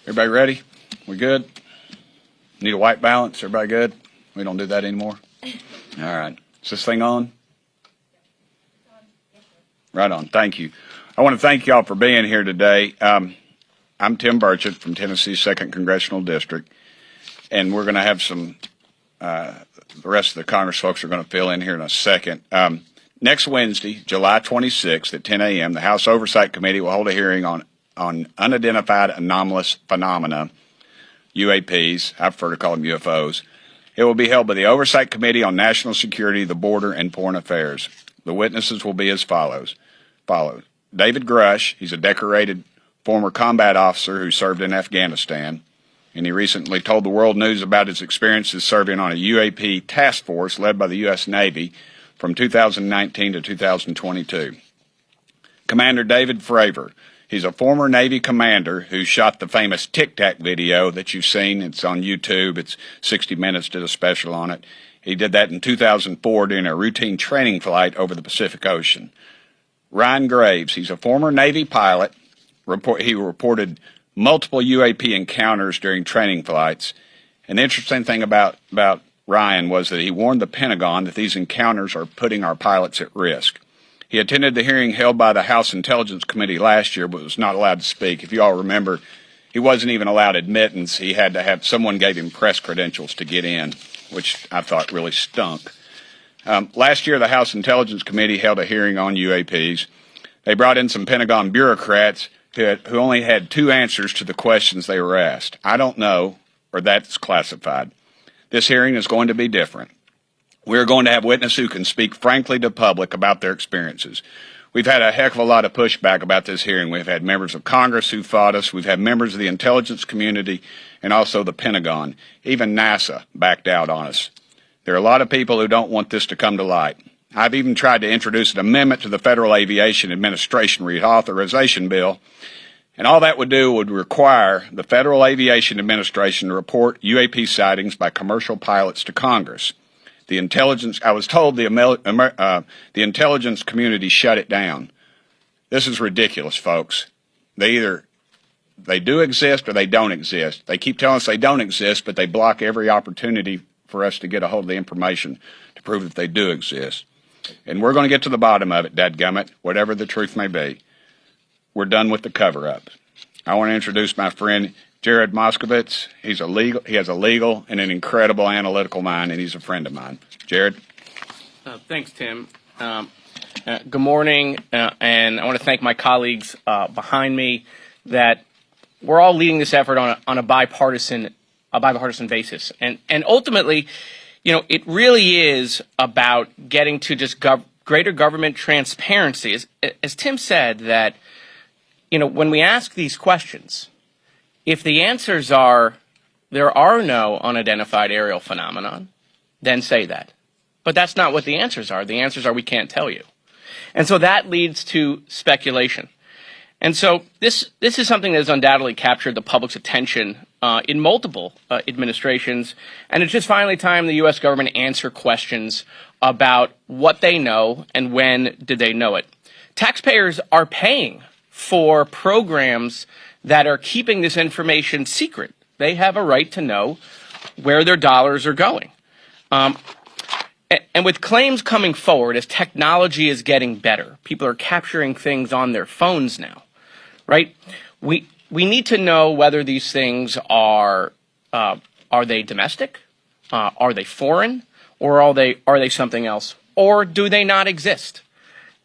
Everybody ready? We good? Need a white balance? Everybody good? We don't do that anymore? All right. Is this thing on? Right on. Thank you. I want to thank y'all for being here today. I'm Tim Burchett from Tennessee's 2nd Congressional District, and we're going to have some, the rest of the Congress folks are going to fill in here in a second. Next Wednesday, July 26th at 10 a.m., the House Oversight Committee will hold a hearing on unidentified anomalous phenomena, UAPs. I prefer to call them UFOs. It will be held by the Oversight Committee on National Security, the Border, and Foreign Affairs. The witnesses will be as follows. David Grush, he's a decorated former combat officer who served in Afghanistan, and he recently told the world news about his experiences serving on a UAP task force led by the U.S. Navy from 2019 to 2022. Commander David Fravor, he's a former Navy commander who shot the famous Tic Tac video that you've seen. It's on YouTube. It's 60 Minutes did a special on it. He did that in 2004 during a routine training flight over the Pacific Ocean. Ryan Graves, he's a former Navy pilot. He reported multiple UAP encounters during training flights. And the interesting thing about Ryan was that he warned the Pentagon that these encounters are putting our pilots at risk. He attended the hearing held by the House Intelligence Committee last year, but was not allowed to speak. If you all remember, he wasn't even allowed admittance. He had to have someone gave him press credentials to get in, which I thought really stunk. Last year, the House Intelligence Committee held a hearing on UAPs. They brought in some Pentagon bureaucrats who only had 2 answers to the questions they were asked. I don't know, or that's classified. This hearing is going to be different. We're going to have witnesses who can speak frankly to the public about their experiences. We've had a heck of a lot of pushback about this hearing. We've had members of Congress who fought us. We've had members of the intelligence community and also the Pentagon. Even NASA backed out on us. There are a lot of people who don't want this to come to light. I've even tried to introduce an amendment to the Federal Aviation Administration Reauthorization Bill, and all that would do would require the Federal Aviation Administration to report UAP sightings by commercial pilots to Congress. I was told the intelligence community shut it down. This is ridiculous, folks. They do exist or they don't exist. They keep telling us they don't exist, but they block every opportunity for us to get a hold of the information to prove that they do exist. And we're going to get to the bottom of it, dadgummit, whatever the truth may be. We're done with the cover-up. I want to introduce my friend Jared Moscowitz. He has a legal and an incredible analytical mind, and he's a friend of mine. Jared? Thanks, Tim. Good morning, and I want to thank my colleagues behind me that we're all leading this effort on a bipartisan basis. And ultimately, you know, it really is about getting to just greater government transparency. As Tim said, that, you know, when we ask these questions, if the answers are there are no unidentified aerial phenomenon, then say that. But that's not what the answers are. The answers are we can't tell you. And so that leads to speculation. And so this is something that has undoubtedly captured the public's attention in multiple administrations. And it's just finally time the U.S. government answer questions about what they know and when did they know it. Taxpayers are paying for programs that are keeping this information secret. They have a right to know where their dollars are going. And with claims coming forward, as technology is getting better, people are capturing things on their phones now, right? We need to know whether these things are they domestic, are they foreign, or are they something else, or do they not exist?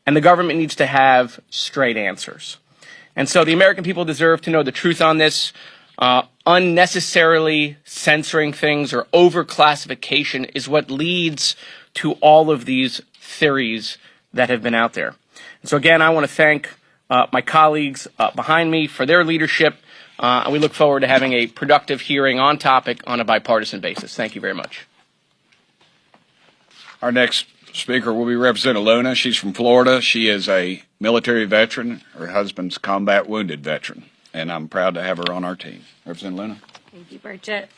And the government needs to have straight answers. And so the American people deserve to know the truth on this. Unnecessarily censoring things or overclassification is what leads to all of these theories that have been out there. And so again, I want to thank my colleagues behind me for their leadership, and we look forward to having a productive hearing on topic on a bipartisan basis. Thank you very much. Our next speaker will be Representative Luna. She's from Florida. She is a military veteran. Her husband's a combat wounded veteran, and I'm proud to have her on our team. Representative Luna. Thank you, Burchett.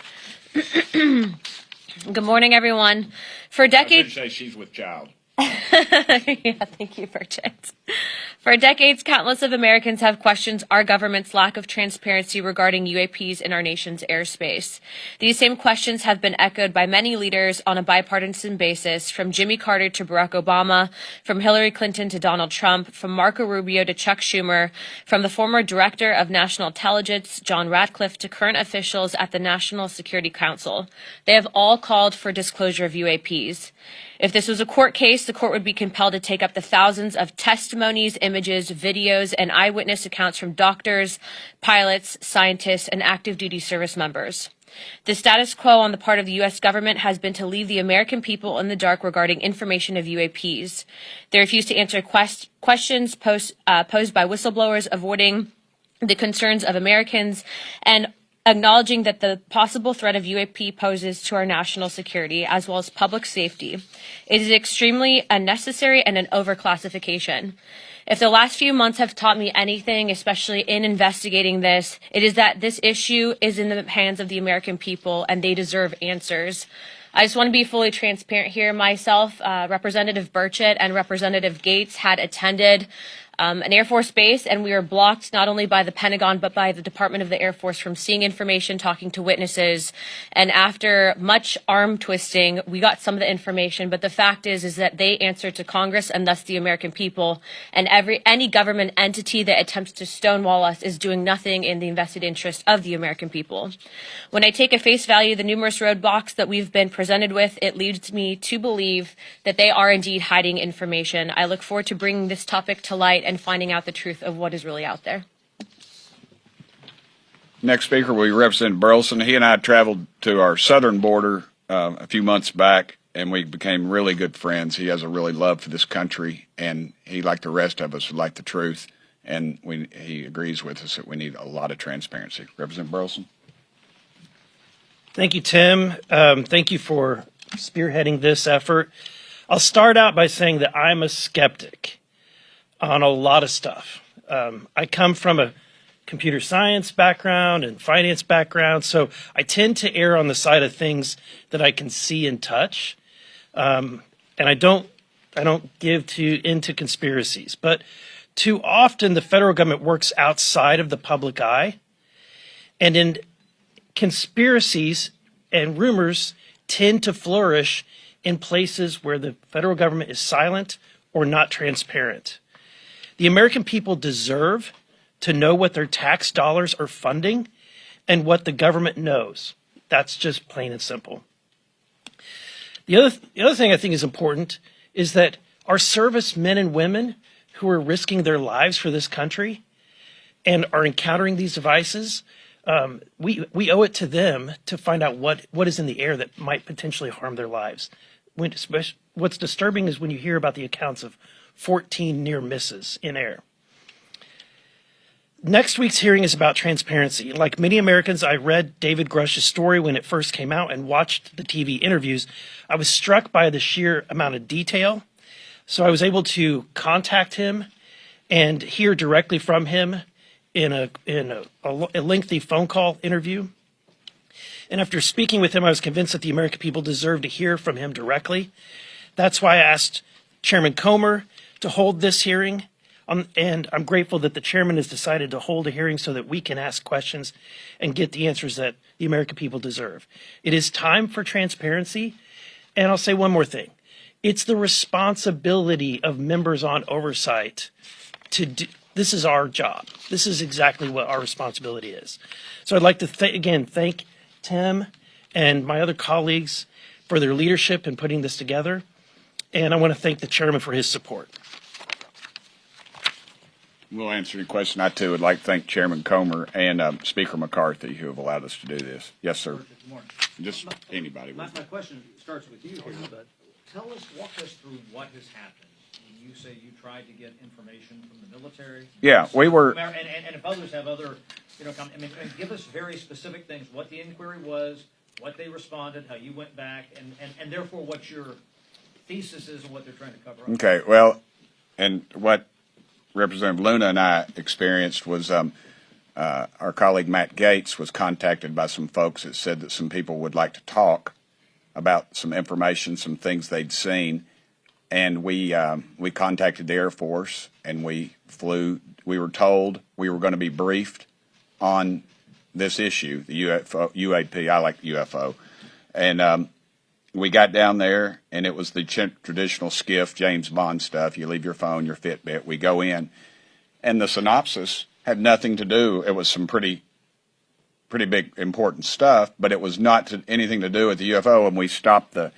Good morning, everyone. For decades, I should say she's with child. Yeah, thank you, Burchett. For decades, countless of Americans have questioned our government's lack of transparency regarding UAPs in our nation's airspace. These same questions have been echoed by many leaders on a bipartisan basis, from Jimmy Carter to Barack Obama, from Hillary Clinton to Donald Trump, from Marco Rubio to Chuck Schumer, from the former Director of National Intelligence, John Ratcliffe, to current officials at the National Security Council. They have all called for disclosure of UAPs. If this was a court case, the court would be compelled to take up the thousands of testimonies, images, videos, and eyewitness accounts from doctors, pilots, scientists, and active duty service members. The status quo on the part of the U.S. government has been to leave the American people in the dark regarding information of UAPs. They refuse to answer questions posed by whistleblowers, avoiding the concerns of Americans, and acknowledging that the possible threat of UAP poses to our national security as well as public safety. It is extremely unnecessary and an overclassification. If the last few months have taught me anything, especially in investigating this, it is that this issue is in the hands of the American people and they deserve answers. I just want to be fully transparent here. Myself, Representative Burchett, and Representative Gates had attended an Air Force base, and we were blocked not only by the Pentagon but by the Department of the Air Force from seeing information, talking to witnesses. And after much arm twisting, we got some of the information. But the fact is that they answer to Congress and thus the American people. And any government entity that attempts to stonewall us is doing nothing in the invested interest of the American people. When I take at face value the numerous roadblocks that we've been presented with, it leads me to believe that they are indeed hiding information. I look forward to bringing this topic to light and finding out the truth of what is really out there. Next speaker will be Representative Burleson. He and I traveled to our southern border a few months back, and we became really good friends. He has a really love for this country, and he, like the rest of us, would like the truth, and he agrees with us that we need a lot of transparency. Representative Burleson. Thank you, Tim. Thank you for spearheading this effort. I'll start out by saying that I'm a skeptic on a lot of stuff. I come from a computer science background and finance background, so I tend to err on the side of things that I can see and touch. And I don't give into conspiracies. But too often the federal government works outside of the public eye, and in conspiracies and rumors tend to flourish in places where the federal government is silent or not transparent. The American people deserve to know what their tax dollars are funding and what the government knows. That's just plain and simple. The other thing I think is important is that our servicemen and women who are risking their lives for this country and are encountering these devices, we owe it to them to find out what is in the air that might potentially harm their lives. What's disturbing is when you hear about the accounts of 14 near misses in air. Next week's hearing is about transparency. Like many Americans, I read David Grush's story when it first came out and watched the TV interviews. I was struck by the sheer amount of detail. So I was able to contact him and hear directly from him in a lengthy phone call interview. And after speaking with him, I was convinced that the American people deserve to hear from him directly. That's why I asked Chairman Comer to hold this hearing, and I'm grateful that the chairman has decided to hold a hearing so that we can ask questions and get the answers that the American people deserve. It is time for transparency, and I'll say one more thing. It's the responsibility of members on oversight to do. This is our job. This is exactly what our responsibility is. So I'd like to thank Tim and my other colleagues for their leadership in putting this together, and I want to thank the chairman for his support. We'll answer your question. I, too, would like to thank Chairman Comer and Speaker McCarthy, who have allowed us to do this. Yes, sir. Good morning. Just anybody. My question starts with you here, but walk us through what has happened. You say you tried to get information from the military. Yeah, we were. And if others have other, give us very specific things, what the inquiry was, what they responded, how you went back, and therefore what your thesis is and what they're trying to cover up. Okay, well, and what Representative Luna and I experienced was our colleague Matt Gates was contacted by some folks that said that some people would like to talk about some information, some things they'd seen, and we contacted the Air Force, and we flew. We were told we were going to be briefed on this issue, the UFO, UAP. I like UFO, and we got down there, and it was the traditional skiff James Bond stuff. You leave your phone, your Fitbit. We go in, and the synopsis had nothing to do. It was some pretty big important stuff, but it was not anything to do with the UFO. And we stopped the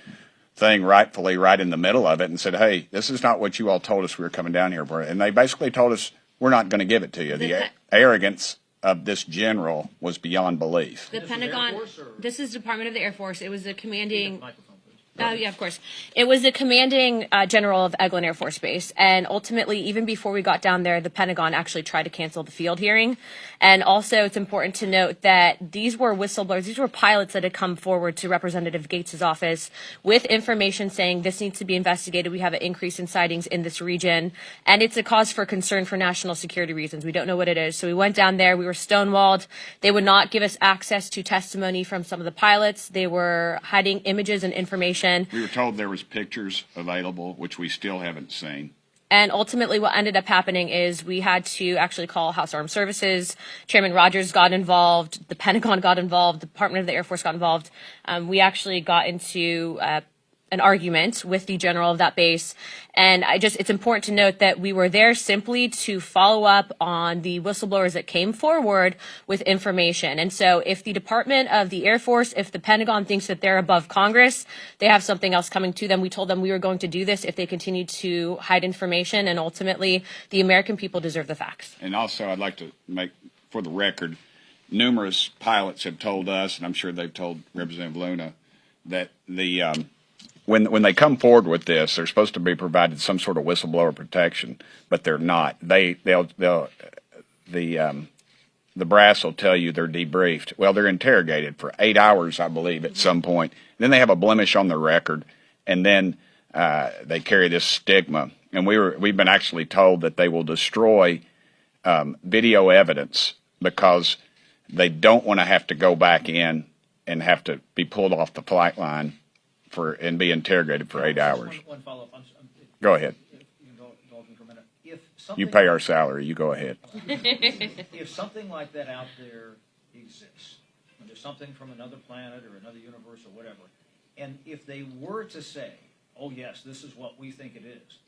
thing rightfully right in the middle of it and said, "Hey, this is not what you all told us we were coming down here for." And they basically told us, "We're not going to give it to you." The arrogance of this general was beyond belief. The Pentagon. This is Department of the Air Force. It was the commanding. Microphone, please. Oh, yeah, of course. It was the commanding general of Elgin Air Force Base. And ultimately, even before we got down there, the Pentagon actually tried to cancel the field hearing. And also, it's important to note that these were whistleblowers. These were pilots that had come forward to Representative Gates' office with information saying this needs to be investigated. We have an increase in sightings in this region. And it's a cause for concern for national security reasons. We don't know what it is. So we went down there. We were stonewalled. They would not give us access to testimony from some of the pilots. They were hiding images and information. We were told there was pictures available, which we still haven't seen. And ultimately what ended up happening is we had to actually call House Armed Services. Chairman Rogers got involved. The Pentagon got involved. The Department of the Air Force got involved. We actually got into an argument with the general of that base. And it's important to note that we were there simply to follow up on the whistleblowers that came forward with information. And so if the Department of the Air Force, if the Pentagon thinks that they're above Congress, they have something else coming to them. We told them we were going to do this if they continued to hide information. And ultimately, the American people deserve the facts. And also, I'd like to make, for the record, numerous pilots have told us, and I'm sure they've told Representative Luna, that the when they come forward with this, they're supposed to be provided some sort of whistleblower protection, but they're not. The brass will tell you they're debriefed. Well, they're interrogated for 8 hours, I believe, at some point. Then they have a blemish on their record, and then they carry this stigma. And we've been actually told that they will destroy video evidence because they don't want to have to go back in and have to be pulled off the flight line and be interrogated for 8 hours. One follow-up. Go ahead. If you can indulge me for a minute. You pay our salary. You go ahead. If something like that out there exists, and there's something from another planet or another universe or whatever, and if they were to say, "Oh yes, this is what we think it is,"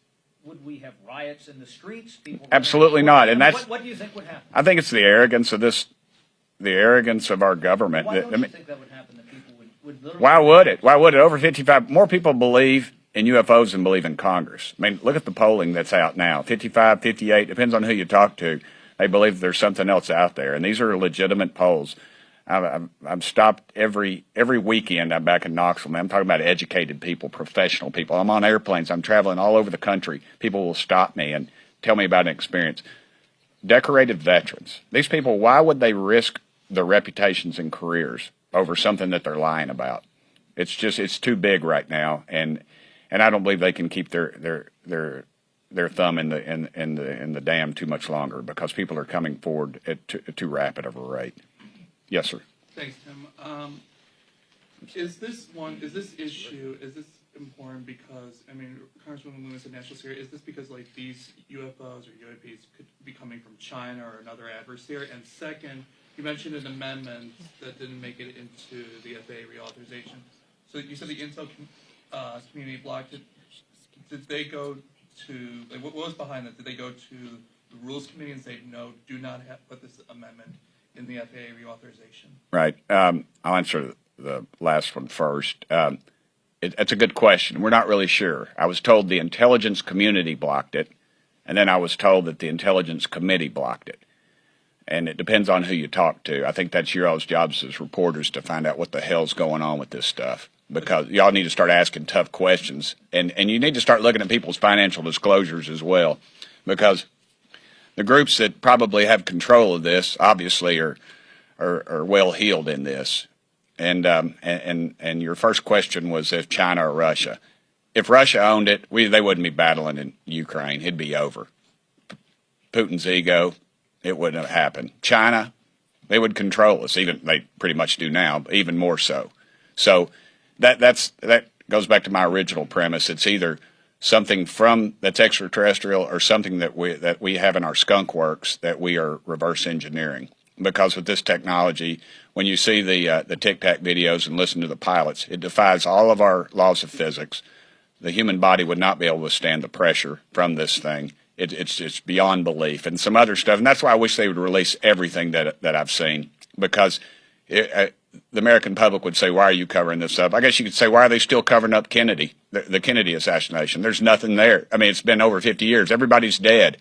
would we have riots in the streets? People Absolutely not. And that's what do you think would happen? I think it's the arrogance of the arrogance of our government. Why don't you think that would happen? That people would literally. Why would it? Why would it? Over 55, more people believe in UFOs than believe in Congress. I mean, look at the polling that's out now. 55, 58, depends on who you talk to. They believe there's something else out there, and these are legitimate polls. I'm stopped every weekend. I'm back in Knoxville. Man, I'm talking about educated people, professional people. I'm on airplanes. I'm traveling all over the country. People will stop me and tell me about an experience. Decorated veterans. These people, why would they risk their reputations and careers over something that they're lying about? It's too big right now, and I don't believe they can keep their thumb in the dam too much longer because people are coming forward at too rapid of a rate. Yes, sir. Thanks, Tim. Is this issue important because, I mean, Congresswoman Luna said national security, is this because, like, these UFOs or UAPs could be coming from China or another adversary? And second, you mentioned an amendment that didn't make it into the FAA reauthorization. So you said the intel community blocked it. Did they go to, like, what was behind that? Did they go to the Rules Committee and say, no, do not put this amendment in the FAA reauthorization? Right. I'll answer the last one first. It's a good question. We're not really sure. I was told the intelligence community blocked it, and then I was told that the intelligence committee blocked it. And it depends on who you talk to. I think that's your all's jobs as reporters to find out what the hell's going on with this stuff, because y'all need to start asking tough questions, and you need to start looking at people's financial disclosures as well, because the groups that probably have control of this obviously are well heeled in this. And your first question was if China or Russia. If Russia owned it, they wouldn't be battling in Ukraine. It'd be over. Putin's ego, it wouldn't have happened. China, they would control us. Even they pretty much do now, but even more so. So that goes back to my original premise. It's either something from that's extraterrestrial or something that we have in our skunk works that we are reverse engineering. Because with this technology, when you see the Tic Tac videos and listen to the pilots, it defies all of our laws of physics. The human body would not be able to withstand the pressure from this thing. It's just beyond belief, and some other stuff. And that's why I wish they would release everything that I've seen, because the American public would say, why are you covering this up? I guess you could say, why are they still covering up Kennedy, the Kennedy assassination? There's nothing there. I mean, it's been over 50 years. Everybody's dead.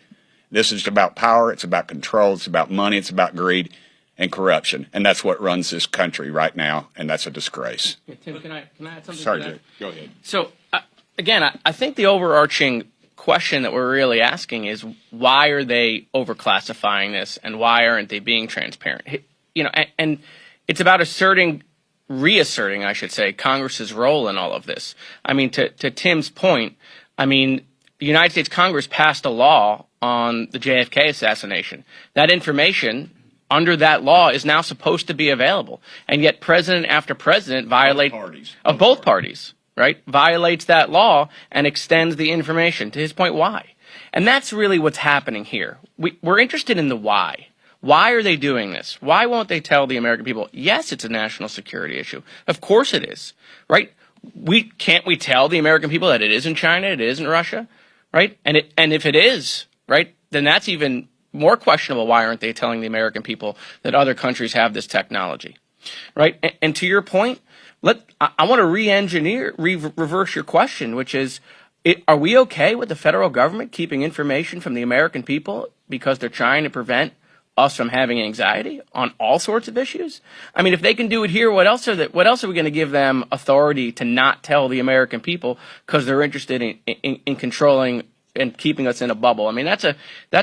This is about power. It's about control. It's about money. It's about greed and corruption. And that's what runs this country right now, and that's a disgrace. Yeah, Tim, can I add something Sorry, to that? Jay. Go ahead. So, again, I think the overarching question that we're really asking is, why are they overclassifying this, and why aren't they being transparent? You know, and it's about reasserting, I should say, Congress's role in all of this. I mean, to Tim's point, I mean, the United States Congress passed a law on the JFK assassination. That information under that law is now supposed to be available, and yet president after president both parties, right, violates that law and extends the information. To his point, why? And that's really what's happening here. We're interested in the why. Why are they doing this? Why won't they tell the American people, yes, it's a national security issue? Of course it is, right? Can't we tell the American people that it is in China, it is in Russia, right? And if it is, right, then that's even more questionable. Why aren't they telling the American people that other countries have this technology, right? And to your point, I want to reverse your question, which is, are we okay with the federal government keeping information from the American people because they're trying to prevent us from having anxiety on all sorts of issues? I mean, if they can do it here, what else are we going to give them authority to not tell the American people because they're interested in controlling and keeping us in a bubble? I mean, that's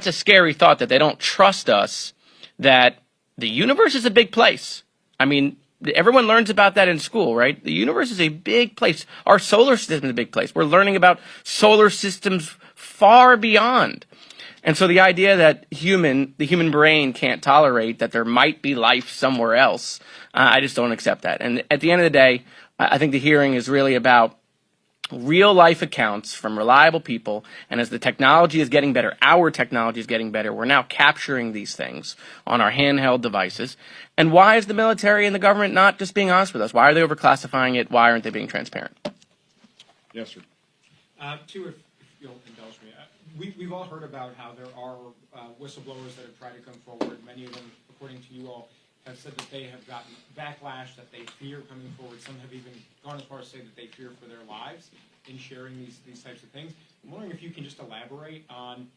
a scary thought, that they don't trust us, that the universe is a big place. I mean, everyone learns about that in school, right? The universe is a big place. Our solar system is a big place. We're learning about solar systems far beyond. And so the idea that the human brain can't tolerate that there might be life somewhere else, I just don't accept that. And at the end of the day, I think the hearing is really about real life accounts from reliable people. And as the technology is getting better, our technology is getting better, we're now capturing these things on our handheld devices. And why is the military and the government not just being honest with us? Why are they overclassifying it? Why aren't they being transparent? Yes, sir. Two, if you'll indulge me. We've all heard about how there are whistleblowers that have tried to come forward. Many of them, according to you all, have said that they have gotten backlash, that they fear coming forward. Some have even gone as far as to say that they fear for their lives in sharing these types of things. I'm wondering if you can just elaborate on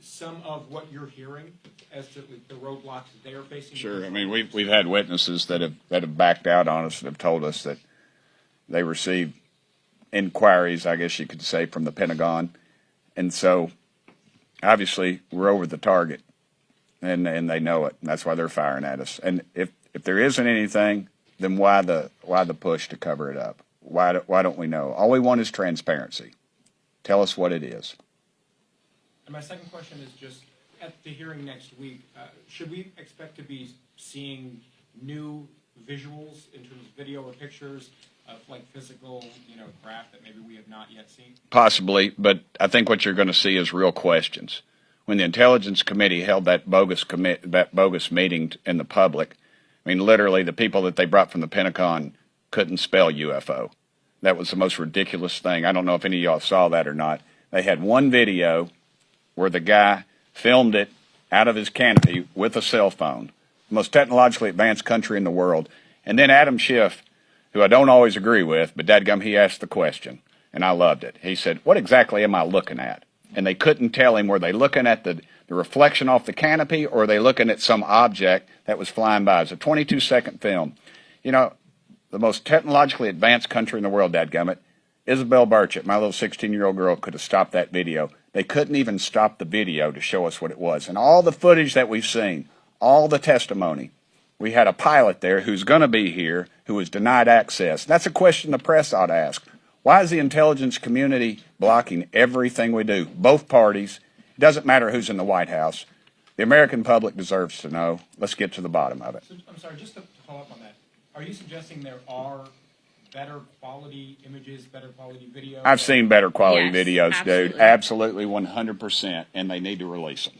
some of what you're hearing as to the roadblocks that they are facing. Sure. I mean, we've had witnesses that have backed out on us and have told us that they received inquiries, I guess you could say, from the Pentagon. And so, obviously, we're over the target, and they know it, and that's why they're firing at us. And if there isn't anything, then why the push to cover it up? Why don't we know? All we want is transparency. Tell us what it is. And my second question is just, at the hearing next week, should we expect to be seeing new visuals in terms of video or pictures of like physical, craft that maybe we have not yet seen? Possibly, but I think what you're going to see is real questions. When the Intelligence Committee held that bogus meeting in the public, I mean, literally the people that they brought from the Pentagon couldn't spell UFO. That was the most ridiculous thing. I don't know if any of y'all saw that or not. They had one video where the guy filmed it out of his canopy with a cell phone, the most technologically advanced country in the world. And then Adam Schiff, who I don't always agree with, but dadgum, he asked the question, and I loved it. He said, what exactly am I looking at? And they couldn't tell him, were they looking at the reflection off the canopy, or are they looking at some object that was flying by? It's a 22-second film. The most technologically advanced country in the world, dadgummit, Isabel Burchett, my little 16-year-old girl, could have stopped that video. They couldn't even stop the video to show us what it was. And all the footage that we've seen, all the testimony, we had a pilot there who's going to be here who was denied access. That's a question the press ought to ask. Why is the intelligence community blocking everything we do? Both parties. It doesn't matter who's in the White House. The American public deserves to know. Let's get to the bottom of it. So, I'm sorry, just to follow up on that. Are you suggesting there are better quality images, better quality video? I've seen better quality Yes, videos, dude. absolutely. Absolutely, 100%, and they need to release them.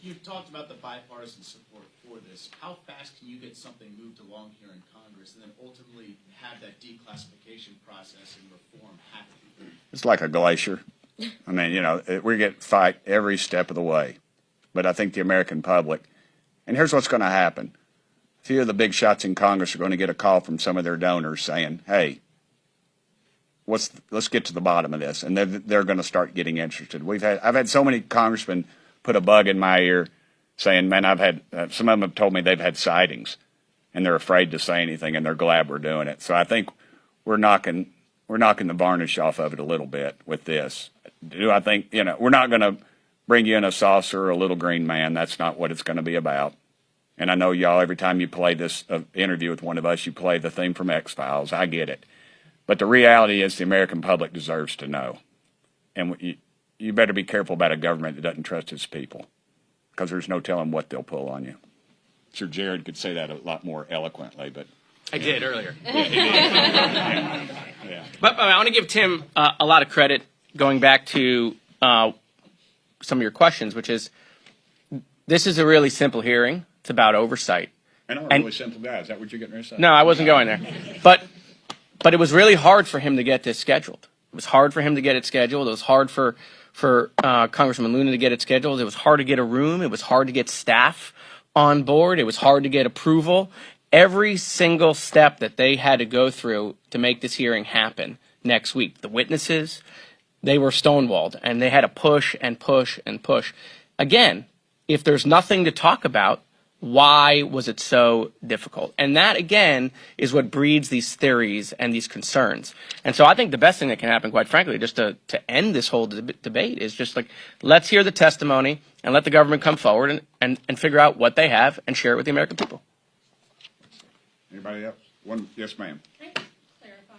You've talked about the bipartisan support for this. How fast can you get something moved along here in Congress and then ultimately have that declassification process and reform happen? It's like a glacier. I mean, you know, we get fight every step of the way. But I think the American public, and here's what's going to happen. A few of the big shots in Congress are going to get a call from some of their donors saying, hey, let's get to the bottom of this. And they're going to start getting interested. I've had so many congressmen put a bug in my ear saying, man, I've had, some of them have told me they've had sightings and they're afraid to say anything and they're glad we're doing it. So I think we're knocking the varnish off of it a little bit with this. Do I think, you know, we're not going to bring you in a saucer or a little green man. That's not what it's going to be about. And I know y'all, every time you play this interview with one of us, you play the theme from X-Files. I get it. But the reality is the American public deserves to know. And you better be careful about a government that doesn't trust its people, because there's no telling what they'll pull on you. Sure, Jared could say that a lot more eloquently, but I did earlier. yeah. But I want to give Tim a lot of credit going back to some of your questions, which is this is a really simple hearing. It's about oversight. And I'm a really simple guy. Is that what you're getting ready to say? No, I wasn't going there. But it was really hard for him to get this scheduled. It was hard for him to get it scheduled. It was hard for Congressman Luna to get it scheduled. It was hard to get a room. It was hard to get staff on board. It was hard to get approval. Every single step that they had to go through to make this hearing happen next week. The witnesses, they were stonewalled, and they had to push and push and push. Again, if there's nothing to talk about, why was it so difficult? And that, again, is what breeds these theories and these concerns. And so I think the best thing that can happen, quite frankly, just to end this whole debate is just like, let's hear the testimony and let the government come forward and figure out what they have and share it with the American people. Anybody else? Yes, ma'am. Can I just clarify,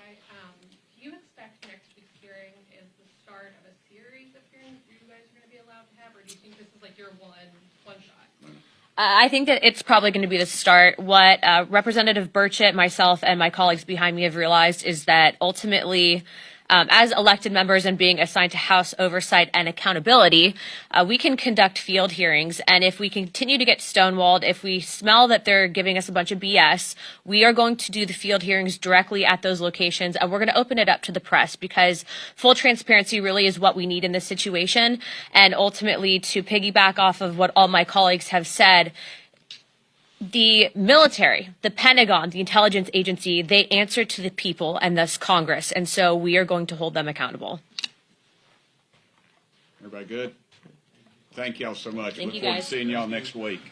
do you expect next week's hearing is the start of a series of hearings you guys are going to be allowed to have, or do you think this is like your one shot? I think that it's probably going to be the start. What Representative Burchett, myself, and my colleagues behind me have realized is that ultimately, as elected members and being assigned to House oversight and accountability, we can conduct field hearings. And if we continue to get stonewalled, if we smell that they're giving us a bunch of BS, we are going to do the field hearings directly at those locations. And we're going to open it up to the press, because full transparency really is what we need in this situation. And ultimately, to piggyback off of what all my colleagues have said, the military, the Pentagon, the intelligence agency, they answer to the people and thus Congress. And so we are going to hold them accountable. Everybody good? Thank y'all so much. Thank Look you, forward guys. to seeing y'all next week.